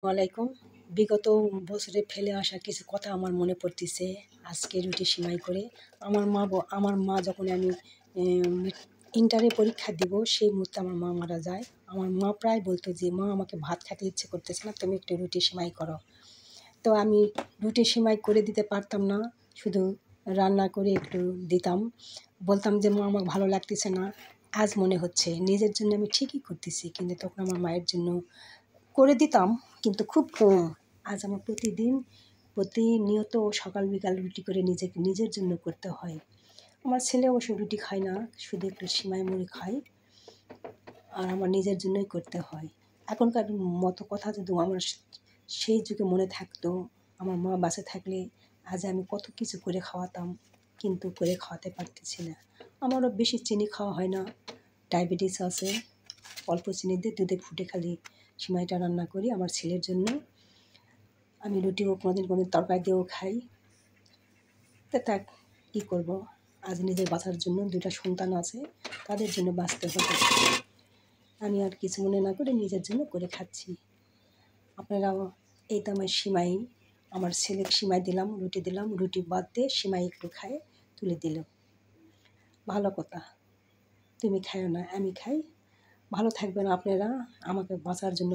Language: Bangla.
ওয়ালাইকুম। বিগত বছরে ফেলে আসা কিছু কথা আমার মনে পড়তেছে আজকে রুটি সেমাই করে। আমার মা যখন আমি ইন্টারে পরীক্ষা দিব সেই মুহূর্তে আমার মা মারা যায়। আমার মা প্রায় বলতো যে, "মা আমাকে ভাত খেতে ইচ্ছে করতেছে না, তুমি একটু রুটি সেমাই করো।" তো আমি রুটি সেমাই করে দিতে পারতাম না, শুধু রান্না করে একটু দিতাম। বলতাম যে, "মা আমার ভালো লাগতেছে না।" আজ মনে হচ্ছে নিজের জন্য আমি ঠিকই করতেছি, কিন্তু তখন আমার মায়ের জন্য করে দিতাম, কিন্তু খুব কম। আজ আমার প্রতিনিয়ত সকাল বিকাল রুটি করে নিজের জন্য করতে হয়। আমার ছেলে অবশ্য রুটি খায় না, শুধু একটু সিমাই মুড়ি খায়, আর আমার নিজের জন্যই করতে হয়। এখনকার মতো কথা যদি আমার সেই যুগে মনে থাকতো, আমার মা বাঁচে থাকলে আজ আমি কত কিছু করে খাওয়াতাম, কিন্তু করে খাওয়াতে পারতেছি না। আমারও বেশি চিনি খাওয়া হয় না, ডায়াবেটিস আছে। অল্প চিনি দিয়ে দুধে ফুটে খালি সিমাইটা রান্না করি আমার ছেলের জন্য। আমি রুটিও কোনোদিন তরকারি দিয়েও খাই। তা কী করবো, আজ নিজের বাঁচার জন্য 2টা সন্তান আছে, তাদের জন্য বাঁচতে হবে। আমি আর কিছু মনে না করে নিজের জন্য করে খাচ্ছি। আপনারাও এই তো আমার সিমাই, আমার ছেলেকে সিমাই দিলাম, রুটি দিলাম, রুটি বাদ দিয়ে সিমাই একটু খায় তুলে দিল। ভালো কথা, তুমি খাইও না আমি খাই। ভালো থাকবেন আপনারা, আমাকে বাঁচার জন্য